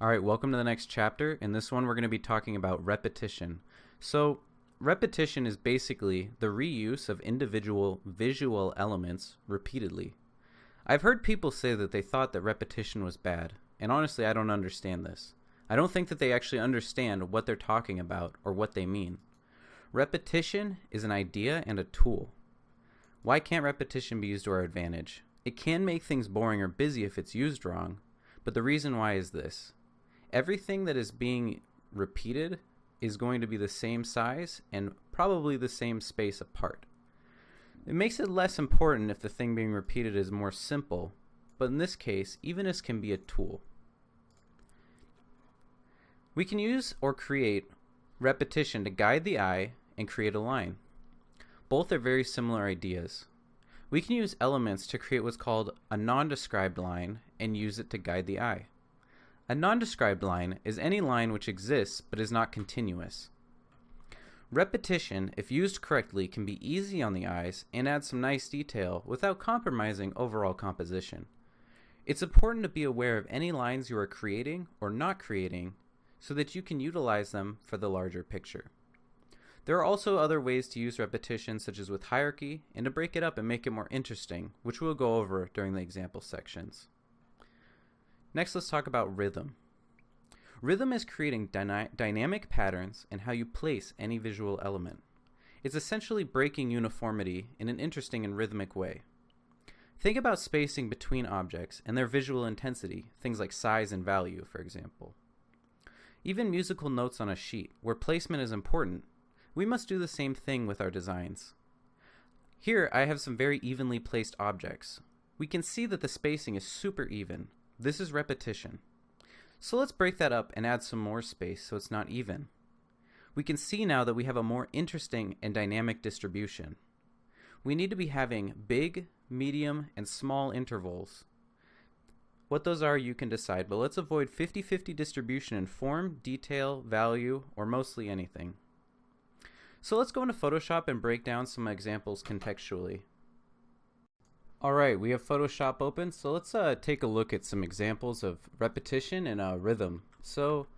All right, welcome to the next chapter. In this one, we're going to be talking about repetition. So, repetition is basically the reuse of individual visual elements repeatedly. I've heard people say that they thought that repetition was bad, and honestly, I don't understand this. I don't think that they actually understand what they're talking about or what they mean. Repetition is an idea and a tool. Why can't repetition be used to our advantage? It can make things boring or busy if it's used wrong, but the reason why is this. Everything that is being repeated is going to be the same size and probably the same space apart. It makes it less important if the thing being repeated is more simple, but in this case, evenness can be a tool. We can use or create repetition to guide the eye and create a line. Both are very similar ideas. We can use elements to create what's called a nondescribed line and use it to guide the eye. A nondescribed line is any line which exists but is not continuous. Repetition, if used correctly, can be easy on the eyes and add some nice detail without compromising overall composition. It's important to be aware of any lines you are creating or not creating so that you can utilize them for the larger picture. There are also other ways to use repetition, such as with hierarchy, and to break it up and make it more interesting, which we'll go over during the example sections. Next, let's talk about rhythm. Rhythm is creating dynamic patterns in how you place any visual element. It's essentially breaking uniformity in an interesting and rhythmic way. Think about spacing between objects and their visual intensity, things like size and value, for example. Even musical notes on a sheet, where placement is important, we must do the same thing with our designs. Here, I have some very evenly placed objects. We can see that the spacing is super even. This is repetition. So let's break that up and add some more space so it's not even. We can see now that we have a more interesting and dynamic distribution. We need to be having big, medium, and small intervals. What those are you can decide, but let's avoid 50-50 distribution in form, detail, value, or mostly anything. So let's go into Photoshop and break down some examples contextually. Alright, we have Photoshop open, so let's take a look at some examples of repetition and rhythm. So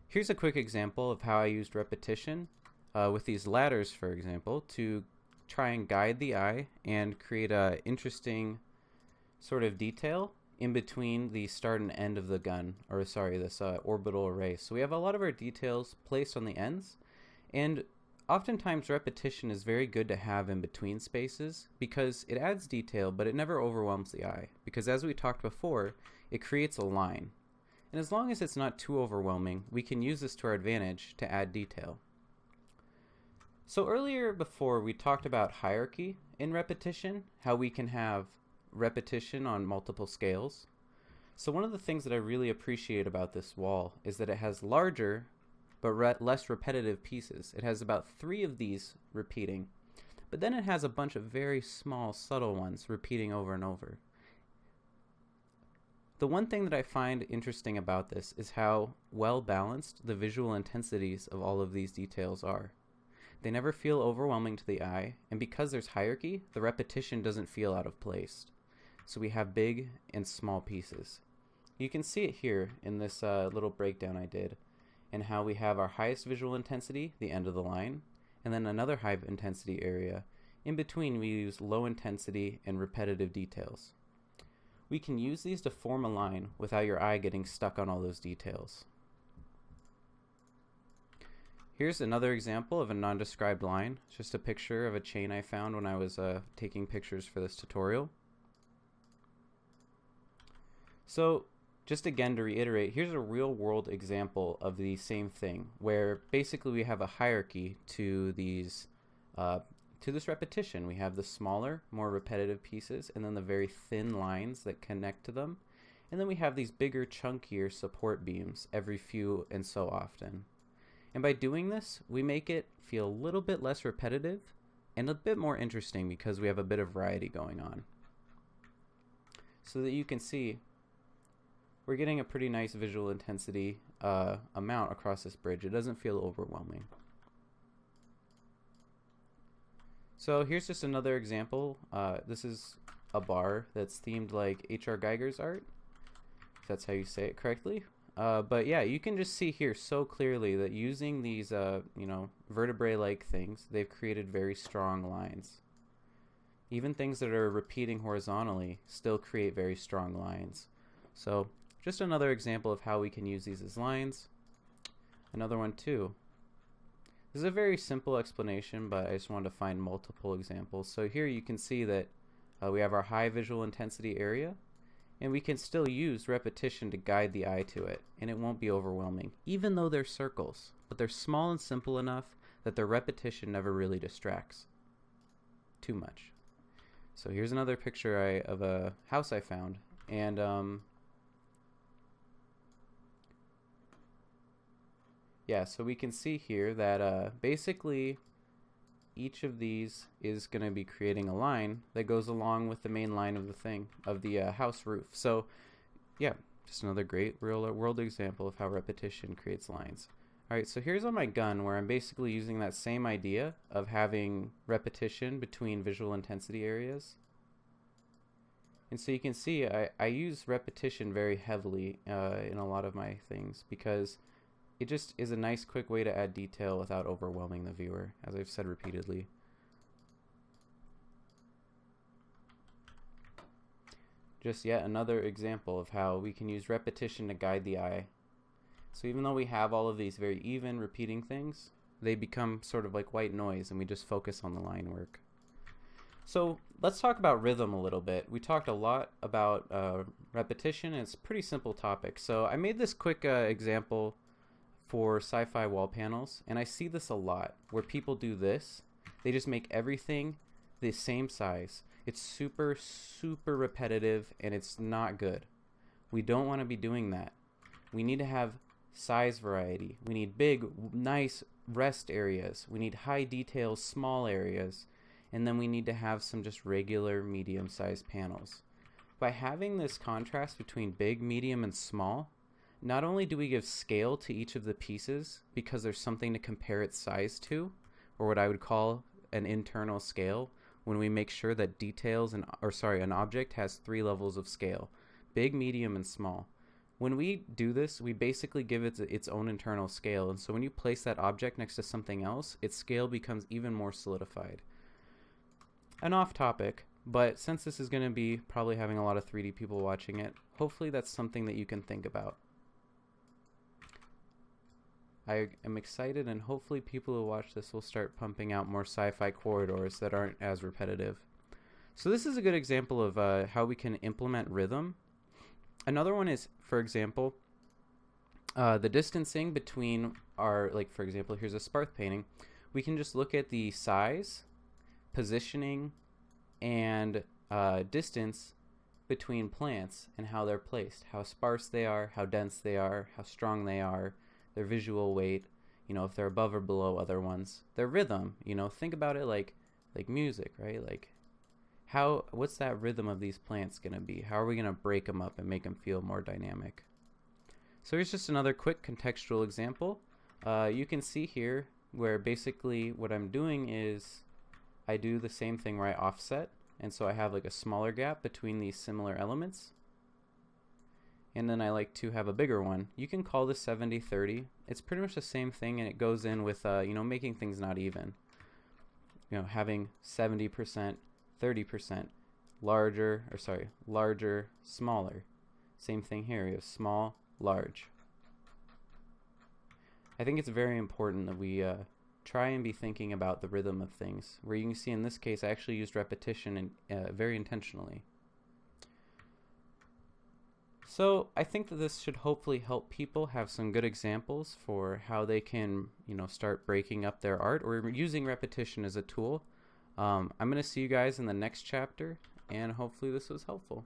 here's a quick example of how I used repetition with these ladders, for example, to try and guide the eye and create an interesting sort of detail in between the start and end of the gun, or sorry, this orbital array. So we have a lot of our details placed on the ends, and oftentimes repetition is very good to have in between spaces because it adds detail, but it never overwhelms the eye, because as we talked before, it creates a line. And as long as it's not too overwhelming, we can use this to our advantage to add detail. So earlier before we talked about hierarchy in repetition, how we can have repetition on multiple scales. So one of the things that I really appreciate about this wall is that it has larger but less repetitive pieces. It has about 3 of these repeating, but then it has a bunch of very small, subtle ones repeating over and over. The one thing that I find interesting about this is how well balanced the visual intensities of all of these details are. They never feel overwhelming to the eye, and because there's hierarchy, the repetition doesn't feel out of place. So we have big and small pieces. You can see it here in this little breakdown I did, and how we have our highest visual intensity, the end of the line, and then another high intensity area. In between, we use low intensity and repetitive details. We can use these to form a line without your eye getting stuck on all those details. Here's another example of a nondescribed line. It's just a picture of a chain I found when I was taking pictures for this tutorial. So, just again to reiterate, here's a real world example of the same thing, where basically we have a hierarchy to these to this repetition. We have the smaller, more repetitive pieces, and then the very thin lines that connect to them. And then we have these bigger, chunkier support beams every few and so often. And by doing this, we make it feel a little bit less repetitive and a bit more interesting because we have a bit of variety going on. So that you can see, we're getting a pretty nice visual intensity amount across this bridge. It doesn't feel overwhelming. So here's just another example. This is a bar that's themed like H.R. Geiger's art, if that's how you say it correctly. But yeah, you can just see here so clearly that using these, vertebrae-like things, they've created very strong lines. Even things that are repeating horizontally still create very strong lines. So just another example of how we can use these as lines. Another one too. This is a very simple explanation, but I just wanted to find multiple examples. So here you can see that we have our high visual intensity area, and we can still use repetition to guide the eye to it, and it won't be overwhelming, even though they're circles. But they're small and simple enough that the repetition never really distracts too much. So here's another picture of a house I found, and yeah, so we can see here that basically each of these is going to be creating a line that goes along with the main line of the thing, of the house roof. So yeah, just another great real world example of how repetition creates lines. Alright, so here's on my gun where I'm basically using that same idea of having repetition between visual intensity areas. And so you can see I use repetition very heavily in a lot of my things because it just is a nice quick way to add detail without overwhelming the viewer, as I've said repeatedly. Just yet another example of how we can use repetition to guide the eye. So even though we have all of these very even repeating things, they become sort of like white noise and we just focus on the line work. So let's talk about rhythm a little bit. We talked a lot about repetition, and it's a pretty simple topic. So I made this quick example for sci-fi wall panels, and I see this a lot where people do this. They just make everything the same size. It's super repetitive and it's not good. We don't want to be doing that. We need to have size variety. We need big, nice rest areas. We need high detail, small areas. And then we need to have some just regular medium-sized panels. By having this contrast between big, medium, and small, not only do we give scale to each of the pieces because there's something to compare its size to, or what I would call an internal scale, when we make sure that an object has 3 levels of scale: big, medium, and small. When we do this, we basically give it its own internal scale, and so when you place that object next to something else, its scale becomes even more solidified. An off topic, but since this is going to be probably having a lot of 3D people watching it, hopefully that's something that you can think about. I am excited, and hopefully people who watch this will start pumping out more sci-fi corridors that aren't as repetitive. So this is a good example of how we can implement rhythm. Another one is, for example, the distancing between our, like for example, here's a Sparth painting. We can just look at the size, positioning, and distance between plants and how they're placed, how sparse they are, how dense they are, how strong they are, their visual weight, if they're above or below other ones, their rhythm, think about it like music, right? Like what's that rhythm of these plants going to be? How are we going to break them up and make them feel more dynamic? So here's just another quick contextual example. You can see here where basically what I'm doing is I do the same thing where I offset, and so I have like a smaller gap between these similar elements, and then I like to have a bigger one. You can call this 70-30. It's pretty much the same thing, and it goes in with making things not even. Having 70%, 30%, larger, smaller. Same thing here. You have small, large. I think it's very important that we try and be thinking about the rhythm of things, where you can see in this case I actually used repetition very intentionally. So I think that this should hopefully help people have some good examples for how they can start breaking up their art or using repetition as a tool. I'm going to see you guys in the next chapter, and hopefully this was helpful.